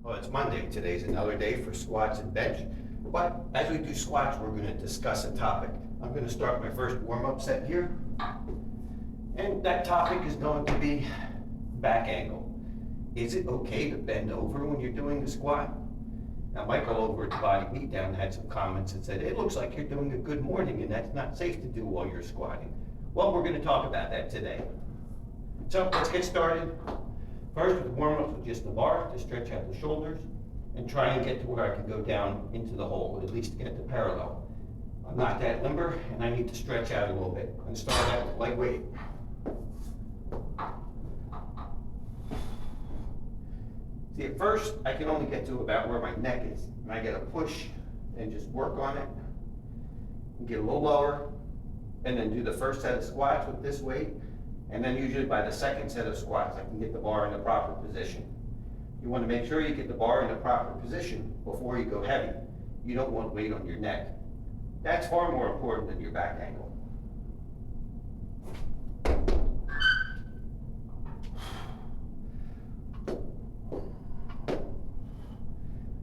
Well, it's Monday. Today's another day for squats and bench. But as we do squats, we're going to discuss a topic. I'm going to start my first warm-up set here. And that topic is going to be back angle. Is it okay to bend over when you're doing the squat? Now, Michael over at the Body Beatdown had some comments that said, it looks like you're doing a good morning and that's not safe to do while you're squatting. Well, we're going to talk about that today. So let's get started. First, with warm-ups with just the bar to stretch out the shoulders and try and get to where I can go down into the hole, at least get to parallel. I'm not that limber and I need to stretch out a little bit. I'm going to start out with lightweight. See, at first, I can only get to about where my neck is. And I get a push and just work on it. And get a little lower. And then do the first set of squats with this weight. And then usually by the second set of squats, I can get the bar in the proper position. You want to make sure you get the bar in the proper position before you go heavy. You don't want weight on your neck. That's far more important than your back angle.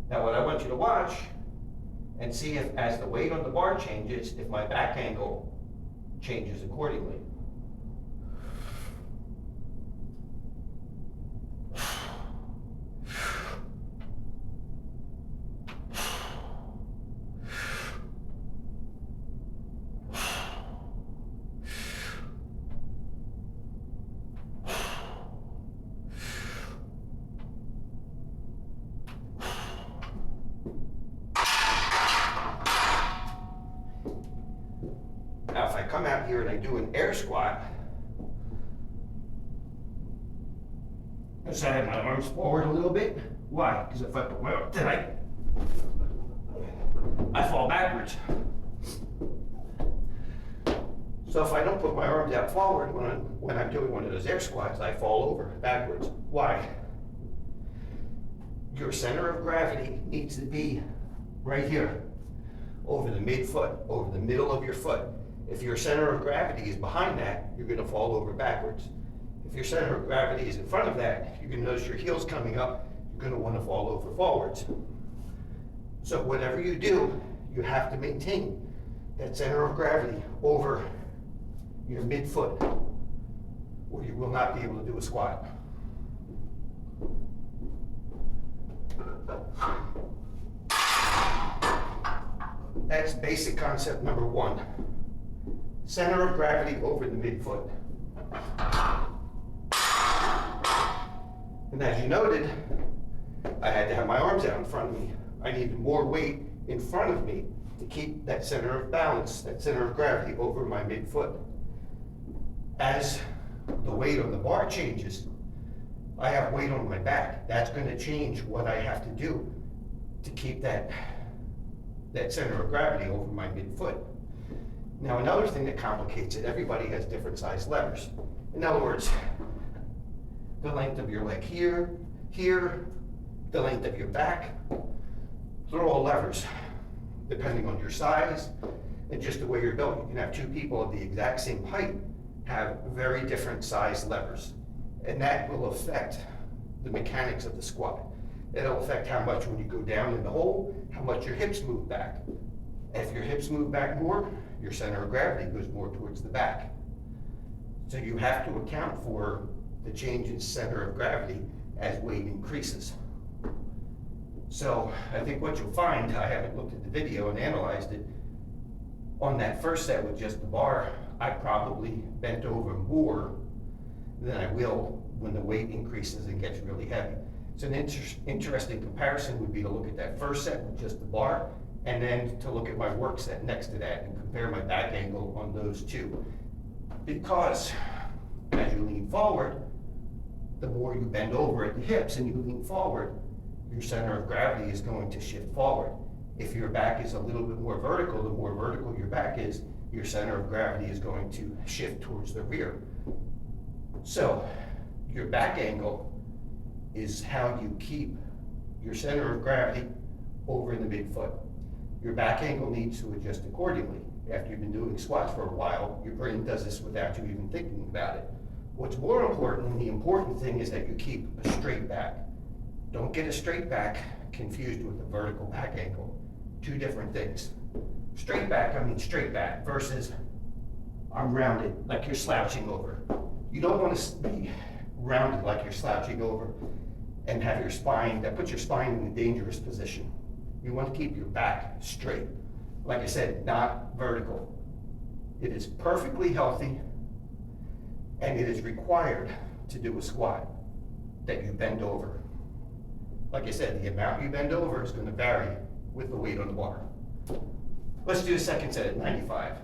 Now what I want you to watch and see if as the weight on the bar changes, if my back angle changes accordingly. Now, if I come out here and I do an air squat, notice I have my arms forward a little bit. Why? Because if I put my arms, then I fall backwards. So if I don't put my arms out forward when I'm doing one of those air squats, I fall over backwards. Why? Your center of gravity needs to be right here, over the midfoot, over the middle of your foot. If your center of gravity is behind that, you're going to fall over backwards. If your center of gravity is in front of that, you're going to notice your heels coming up. You're going to want to fall over forwards. So whatever you do, you have to maintain that center of gravity over your midfoot, or you will not be able to do a squat. That's basic concept number one. Center of gravity over the midfoot. And as you noted, I had to have my arms out in front of me. I needed more weight in front of me to keep that center of balance, that center of gravity over my midfoot. As the weight on the bar changes, I have weight on my back. That's going to change what I have to do to keep that center of gravity over my midfoot. Now, another thing that complicates it, everybody has different size levers. In other words, the length of your leg here, the length of your back, they're all levers, depending on your size and just the way you're built. You can have two people of the exact same height have very different size levers, and that will affect the mechanics of the squat. It'll affect how much when you go down in the hole, how much your hips move back. If your hips move back more, your center of gravity goes more towards the back. So you have to account for the change in center of gravity as weight increases. So I think what you'll find, I haven't looked at the video and analyzed it, on that first set with just the bar, I probably bent over more than I will when the weight increases and gets really heavy. So an interesting comparison would be to look at that first set with just the bar, and then to look at my work set next to that and compare my back angle on those two. Because as you lean forward, the more you bend over at the hips and you lean forward, your center of gravity is going to shift forward. If your back is a little bit more vertical, the more vertical your back is, your center of gravity is going to shift towards the rear. So your back angle is how you keep your center of gravity over in the midfoot. Your back angle needs to adjust accordingly. After you've been doing squats for a while, your brain does this without you even thinking about it. What's more important, and the important thing, is that you keep a straight back. Don't get a straight back confused with a vertical back angle. Two different things. Straight back, I mean straight back, versus I'm rounded, like you're slouching over. You don't want to be rounded like you're slouching over and have your spine, that puts your spine in a dangerous position. You want to keep your back straight. Like I said, not vertical. It is perfectly healthy, and it is required to do a squat that you bend over. Like I said, the amount you bend over is going to vary with the weight on the bar. Let's do a second set at 95.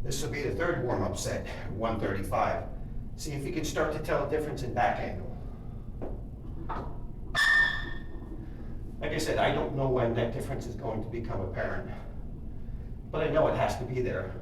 This will be the third warm-up set, 135. See if you can start to tell a difference in back angle. Like I said, I don't know when that difference is going to become apparent, but I know it has to be there.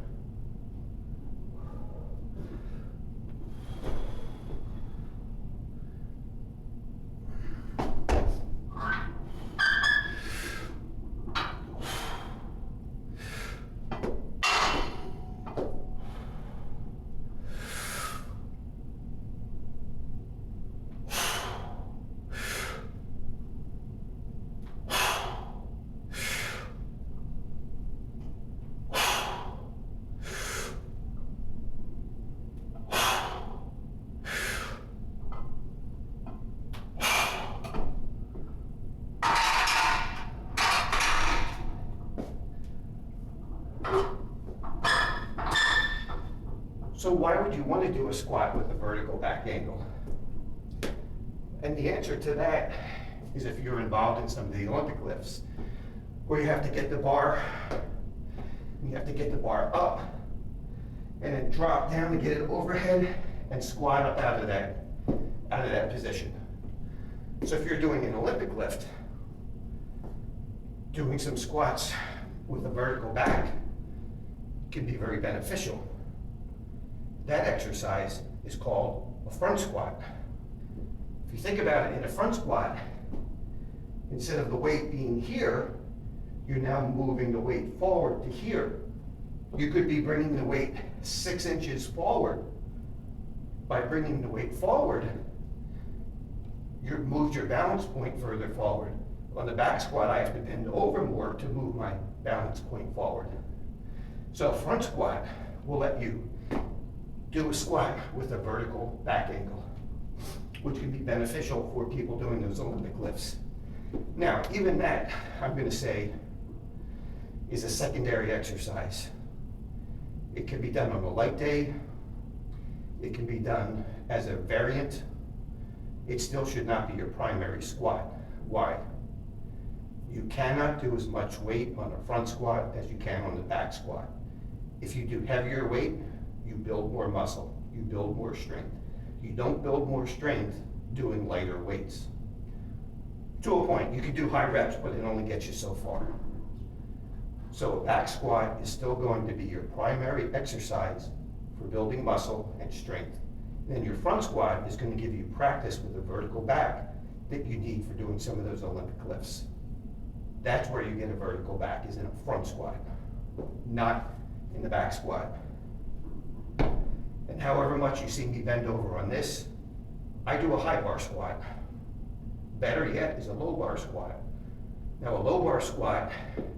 So why would you want to do a squat with a vertical back angle? And the answer to that is if you're involved in some of the Olympic lifts, where you have to get the bar, you have to get the bar up, and then drop down to get it overhead and squat up out of that position. So if you're doing an Olympic lift, doing some squats with a vertical back can be very beneficial. That exercise is called a front squat. If you think about it, in a front squat, instead of the weight being here, you're now moving the weight forward to here. You could be bringing the weight 6 inches forward. By bringing the weight forward, you've moved your balance point further forward. On the back squat, I have to bend over more to move my balance point forward. So a front squat will let you do a squat with a vertical back angle, which can be beneficial for people doing those Olympic lifts. Now, even that, I'm going to say, is a secondary exercise. It can be done on a light day. It can be done as a variant. It still should not be your primary squat. Why? You cannot do as much weight on a front squat as you can on the back squat. If you do heavier weight, you build more muscle, you build more strength. You don't build more strength doing lighter weights. To a point, you can do high reps, but it only gets you so far. So a back squat is still going to be your primary exercise for building muscle and strength. Then your front squat is going to give you practice with a vertical back that you need for doing some of those Olympic lifts. That's where you get a vertical back, is in a front squat, not in the back squat. And however much you see me bend over on this, I do a high bar squat. Better yet is a low bar squat. Now a low bar squat,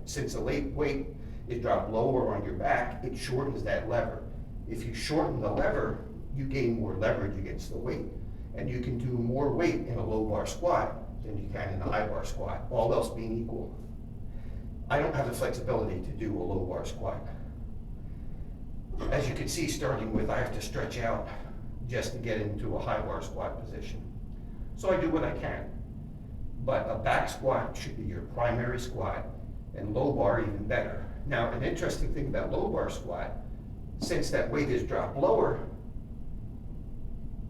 since the weight is dropped lower on your back, it shortens that lever. If you shorten the lever, you gain more leverage against the weight. And you can do more weight in a low bar squat than you can in a high bar squat, all else being equal. I don't have the flexibility to do a low bar squat. As you can see, starting with, I have to stretch out just to get into a high bar squat position. So I do what I can. But a back squat should be your primary squat, and low bar even better. Now, an interesting thing about low bar squat, since that weight is dropped lower,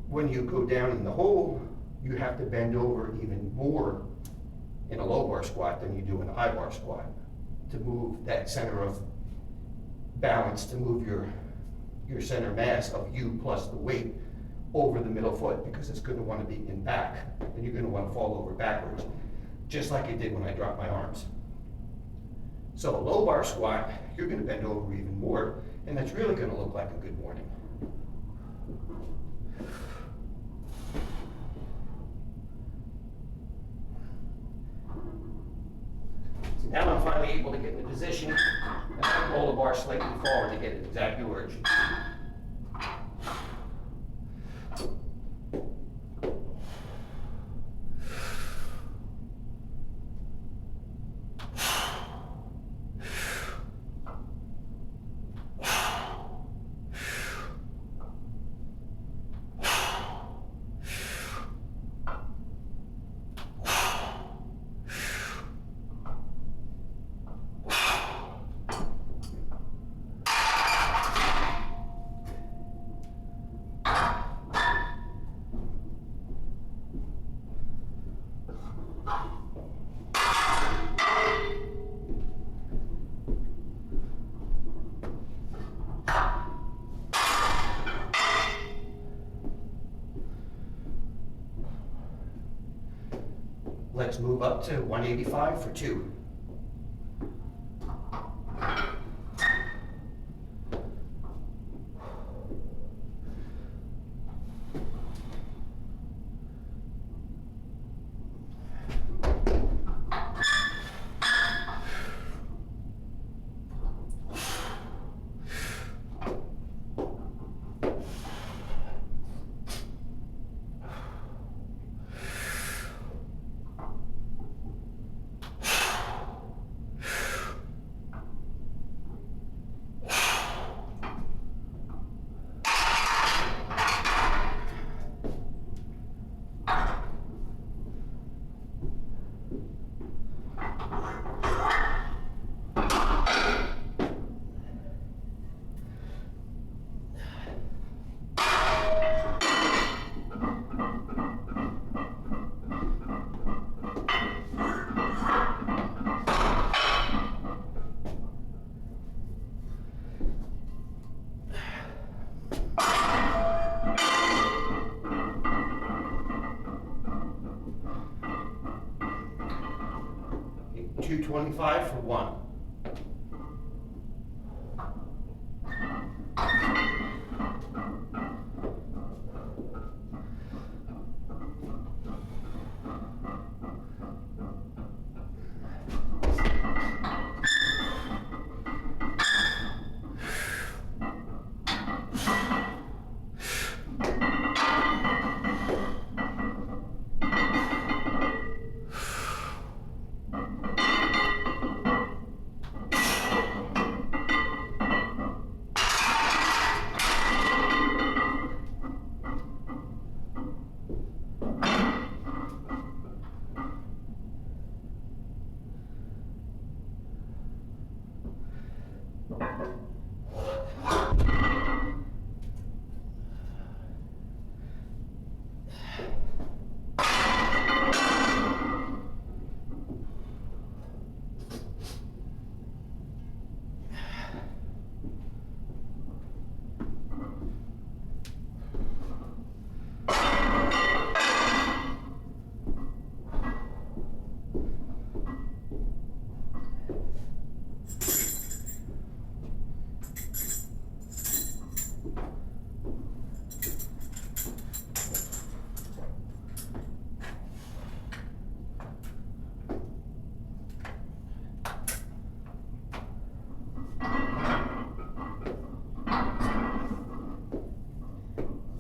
when you go down in the hole, you have to bend over even more in a low bar squat than you do in a high bar squat to move that center of balance, to move your center mass of you plus the weight over the middle foot, because it's going to want to be in back, and you're going to want to fall over backwards, just like it did when I dropped my arms. So a low bar squat, you're going to bend over even more, and that's really going to look like a good morning. So now I'm finally able to get in the position, and I can roll the bar slightly forward to get it exactly where it should be. Let's move up to 185 for 2. Okay, 225 for 1.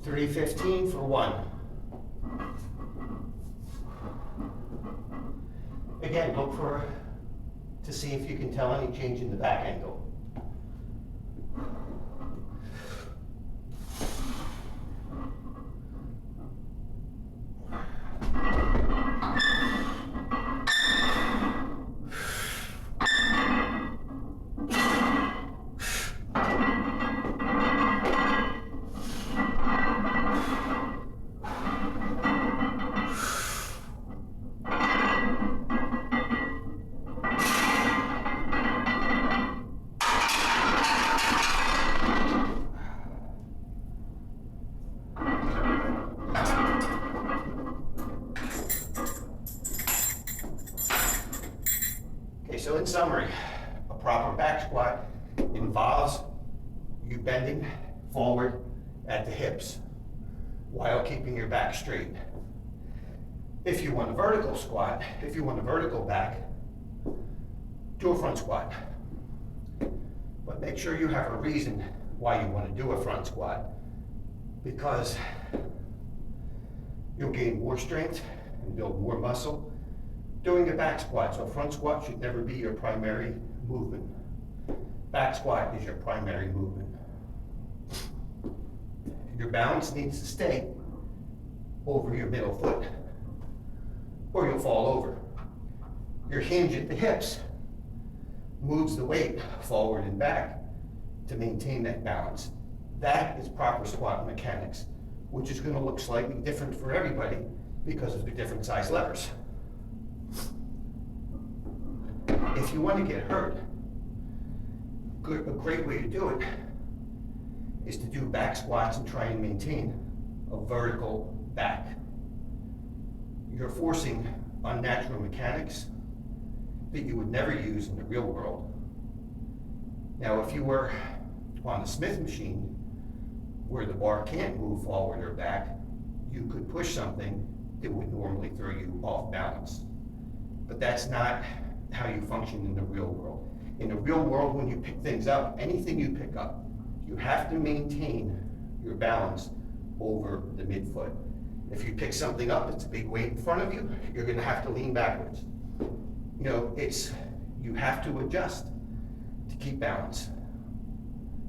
$315 for 1. Again, look to see if you can tell any change in the back angle. proper back squat involves you bending forward at the hips while keeping your back straight. If you want a vertical squat, if you want a vertical back, do a front squat. But make sure you have a reason why you want to do a front squat, because you'll gain more strength and build more muscle doing a back squat. So a front squat should never be your primary movement. Back squat is your primary movement. Your balance needs to stay over your middle foot, or you'll fall over. Your hinge at the hips moves the weight forward and back to maintain that balance. That is proper squat mechanics, which is going to look slightly different for everybody because of the different size levers. If you want to get hurt, a great way to do it is to do back squats and try and maintain a vertical back. You're forcing unnatural mechanics that you would never use in the real world. Now, if you were on a Smith machine where the bar can't move forward or back, you could push something that would normally throw you off balance. But that's not how you function in the real world. In the real world, when you pick things up, anything you pick up, you have to maintain your balance over the midfoot. If you pick something up that's a big weight in front of you, you're going to have to lean backwards. You know, you have to adjust to keep balance.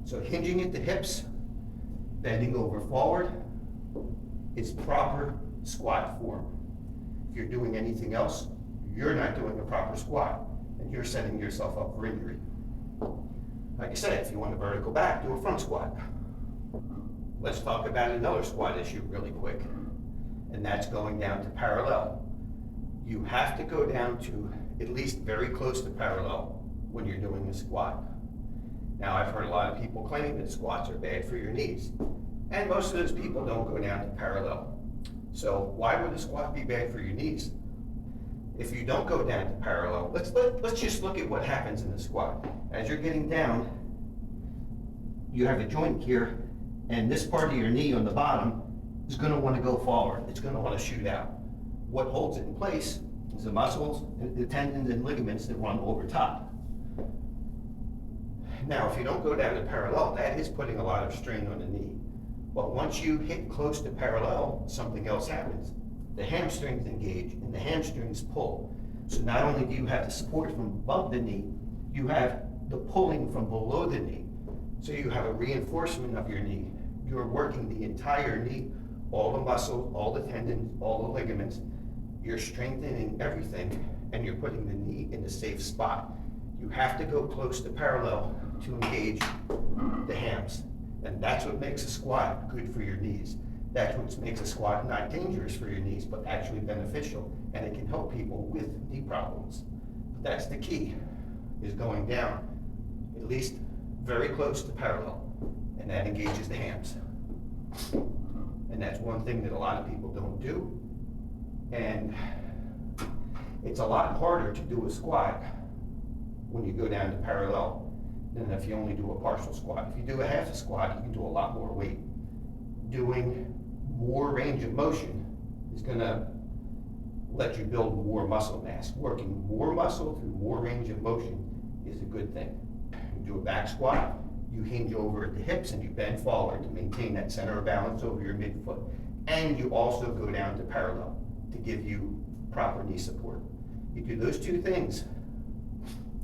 So hinging at the hips, bending over forward, is proper squat form. If you're doing anything else, you're not doing a proper squat, and you're setting yourself up for injury. Like I said, if you want a vertical back, do a front squat. Let's talk about another squat issue really quick, and that's going down to parallel. You have to go down to at least very close to parallel when you're doing a squat. Now, I've heard a lot of people claim that squats are bad for your knees, and most of those people don't go down to parallel. So why would a squat be bad for your knees? If you don't go down to parallel, let's just look at what happens in the squat. As you're getting down, you have a joint here, and this part of your knee on the bottom is going to want to go forward. It's going to want to shoot out. What holds it in place is the muscles, the tendons and ligaments that run over top. Now, if you don't go down to parallel, that is putting a lot of strain on the knee. But once you hit close to parallel, something else happens. The hamstrings engage and the hamstrings pull. So not only do you have the support from above the knee, you have the pulling from below the knee. So you have a reinforcement of your knee. You're working the entire knee, all the muscles, all the tendons, all the ligaments. You're strengthening everything, and you're putting the knee in a safe spot. You have to go close to parallel to engage the hams. And that's what makes a squat good for your knees. That's what makes a squat not dangerous for your knees, but actually beneficial. And it can help people with knee problems. But that's the key, is going down at least very close to parallel. And that engages the hams. And that's one thing that a lot of people don't do. And it's a lot harder to do a squat when you go down to parallel than if you only do a partial squat. If you do a half a squat, you can do a lot more weight. Doing more range of motion is going to let you build more muscle mass. Working more muscle through more range of motion is a good thing. You do a back squat, you hinge over at the hips and you bend forward to maintain that center of balance over your midfoot. And you also go down to parallel to give you proper knee support. You do those two things.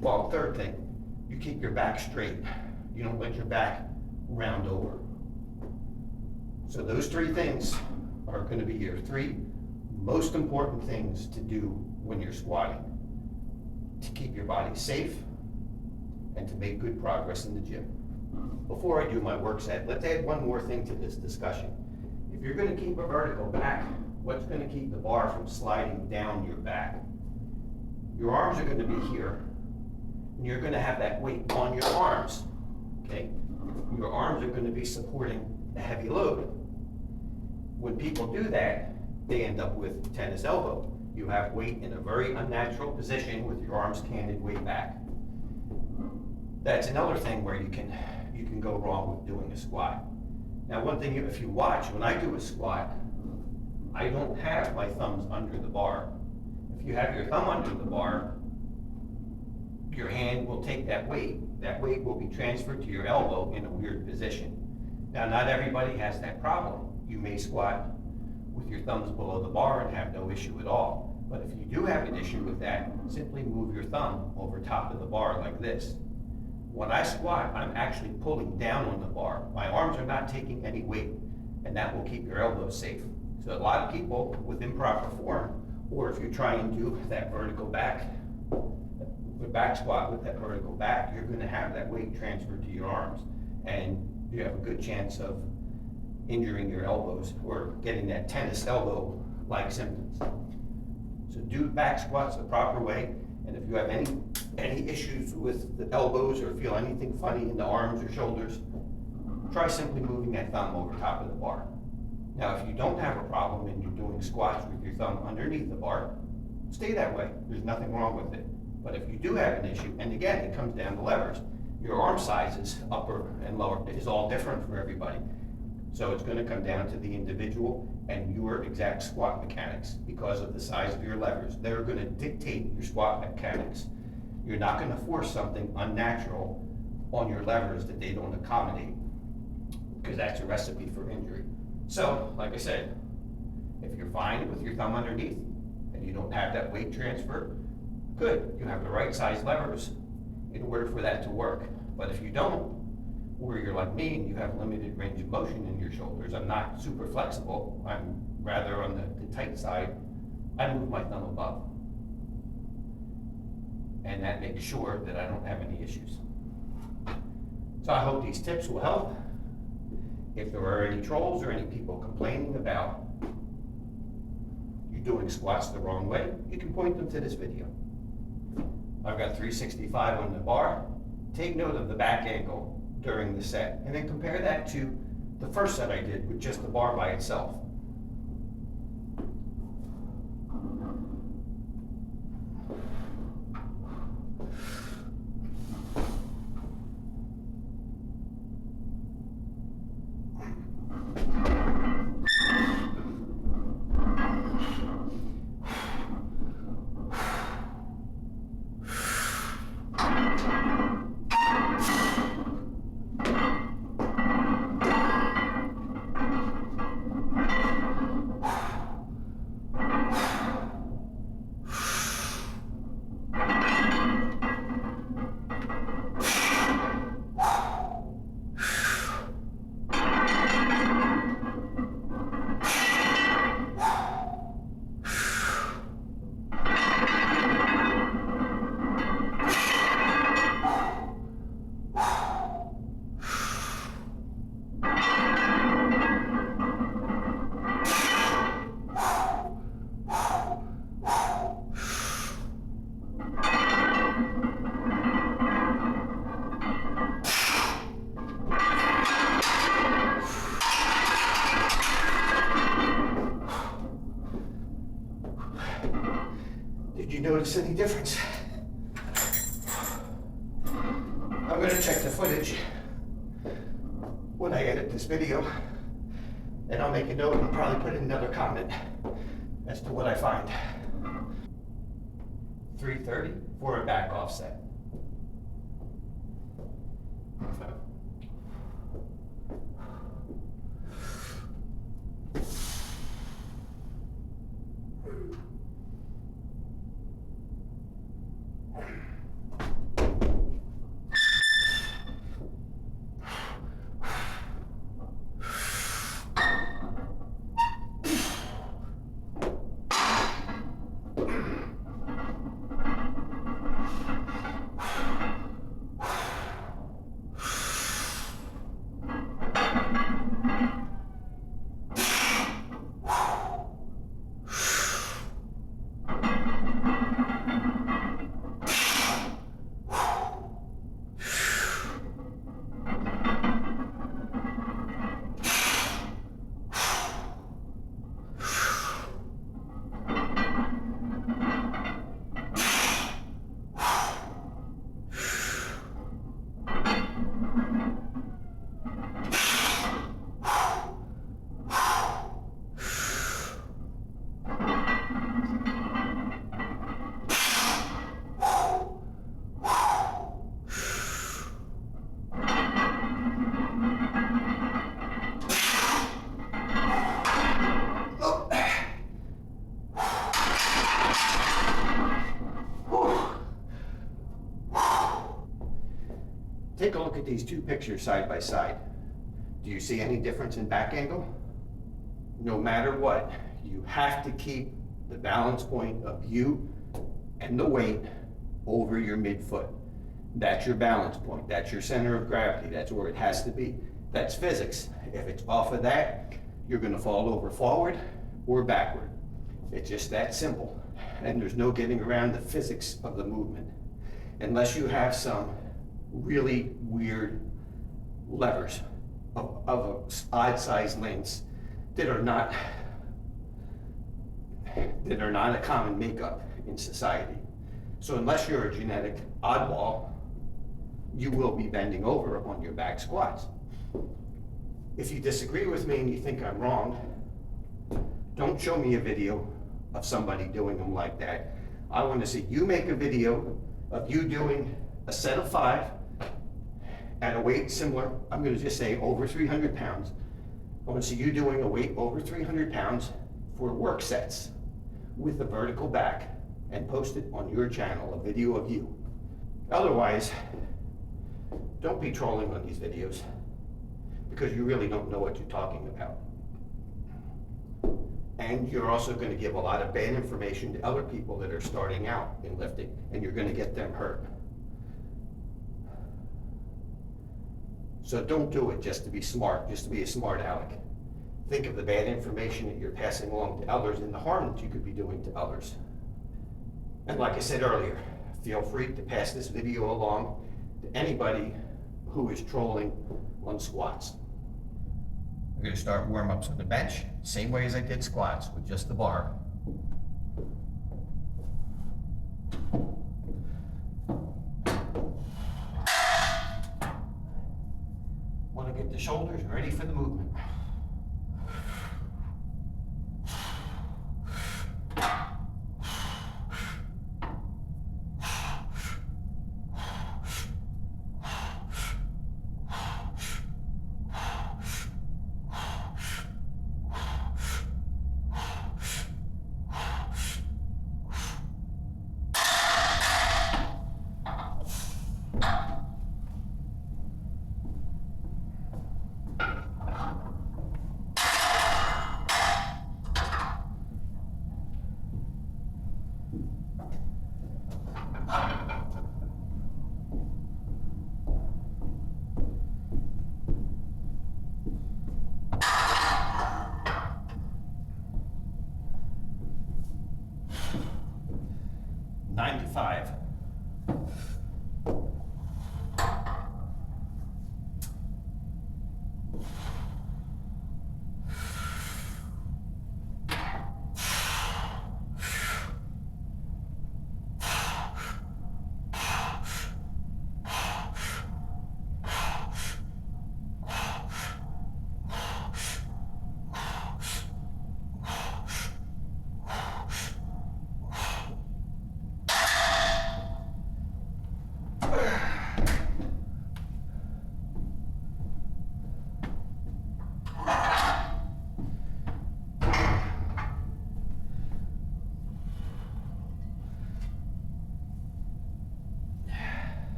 Well, third thing, you keep your back straight. You don't let your back round over. So those three things are going to be your three most important things to do when you're squatting, to keep your body safe and to make good progress in the gym. Before I do my work set, let's add one more thing to this discussion. If you're going to keep a vertical back, what's going to keep the bar from sliding down your back? Your arms are going to be here, and you're going to have that weight on your arms, okay? Your arms are going to be supporting a heavy load. When people do that, they end up with tennis elbow. You have weight in a very unnatural position with your arms canted way back. That's another thing where you can go wrong with doing a squat. Now, one thing, if you watch, when I do a squat, I don't have my thumbs under the bar. If you have your thumb under the bar, your hand will take that weight. That weight will be transferred to your elbow in a weird position. Now, not everybody has that problem. You may squat with your thumbs below the bar and have no issue at all. But if you do have an issue with that, simply move your thumb over top of the bar like this. When I squat, I'm actually pulling down on the bar. My arms are not taking any weight, and that will keep your elbows safe. So a lot of people with improper form, or if you try and do that vertical back, the back squat with that vertical back, you're gonna have that weight transferred to your arms, and you have a good chance of injuring your elbows or getting that tennis elbow-like symptoms. So do back squats the proper way, and if you have any issues with the elbows or feel anything funny in the arms or shoulders, try simply moving that thumb over top of the bar. Now, if you don't have a problem and you're doing squats with your thumb underneath the bar, stay that way. There's nothing wrong with it. But if you do have an issue, and again, it comes down to levers, your arm sizes, upper and lower, is all different for everybody. So it's gonna come down to the individual and your exact squat mechanics because of the size of your levers. They're gonna dictate your squat mechanics. You're not gonna force something unnatural on your levers that they don't accommodate, because that's a recipe for injury. So, like I said, if you're fine with your thumb underneath and you don't have that weight transfer, good, you have the right size levers in order for that to work. But if you don't, or you're like me and you have limited range of motion in your shoulders, I'm not super flexible, I'm rather on the tight side, I move my thumb above. And that makes sure that I don't have any issues. So I hope these tips will help. If there are any trolls or any people complaining about you doing squats the wrong way, you can point them to this video. I've got 365 on the bar. Take note of the back angle during the set, and then compare that to the first set I did with just the bar by itself. Did you notice any difference? I'm gonna check the footage when I edit this video, and I'll make a note and probably put in another comment as to what I find. 330 for a back offset. Take a look at these two pictures side by side. Do you see any difference in back angle? No matter what, you have to keep the balance point of you and the weight over your midfoot. That's your balance point. That's your center of gravity. That's where it has to be. That's physics. If it's off of that, you're going to fall over forward or backward. It's just that simple. And there's no getting around the physics of the movement. Unless you have some really weird levers of odd size lengths that are not a common makeup in society. So unless you're a genetic oddball, you will be bending over on your back squats. If you disagree with me and you think I'm wrong, don't show me a video of somebody doing them like that. I want to see you make a video of you doing a set of 5 at a weight similar, I'm going to just say over 300 pounds. I want to see you doing a weight over 300 pounds for work sets with a vertical back and post it on your channel, a video of you. Otherwise, don't be trolling on these videos because you really don't know what you're talking about. And you're also going to give a lot of bad information to other people that are starting out in lifting, and you're going to get them hurt. So don't do it just to be smart, just to be a smart aleck. Think of the bad information that you're passing along to others and the harm that you could be doing to others. And like I said earlier, feel free to pass this video along to anybody who is trolling on squats. I'm going to start warm-ups on the bench, same way as I did squats, with just the bar. Want to get the shoulders ready for the movement. Nine to 5.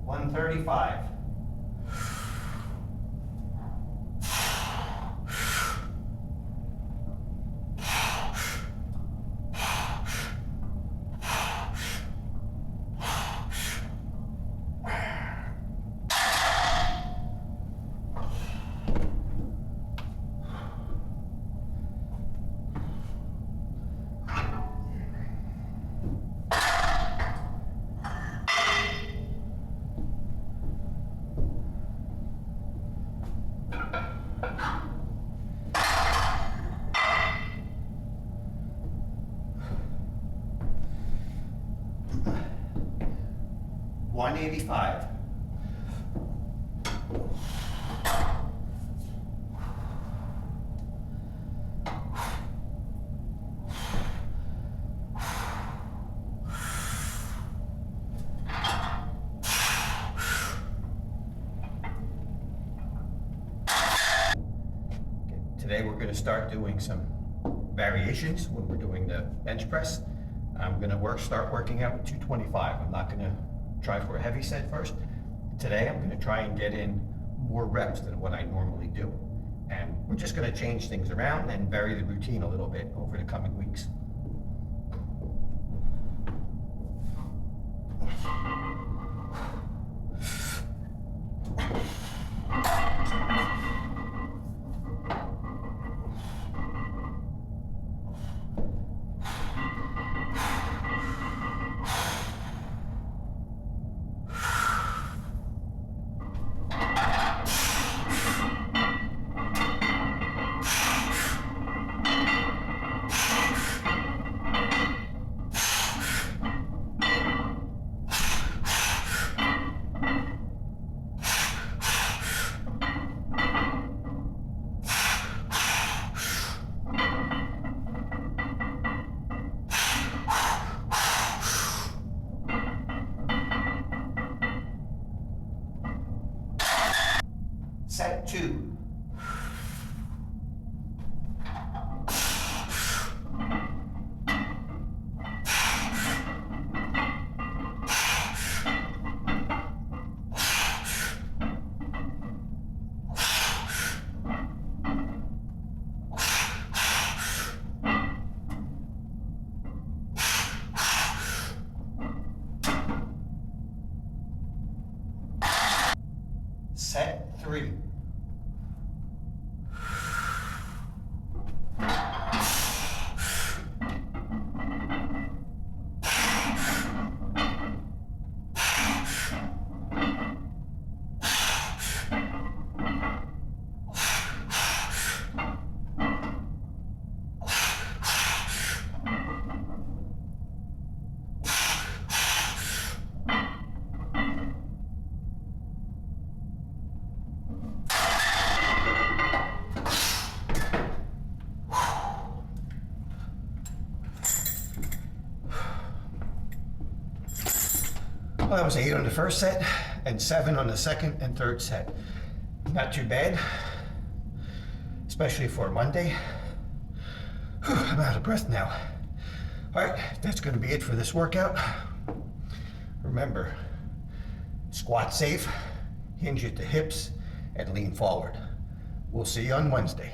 One 35. 185. Today we're going to start doing some variations when we're doing the bench press. I'm going to start working out with 225. I'm not going to try for a heavy set first. Today I'm going to try and get in more reps than what I normally do. And we're just going to change things around and vary the routine a little bit over the coming weeks. Set 2. Set 3. Well, that was 8 on the first set and 7 on the second and third set. Not too bad, especially for Monday. Whew, I'm out of breath now. All right, that's going to be it for this workout. Remember, squat safe, hinge at the hips, and lean forward. We'll see you on Wednesday.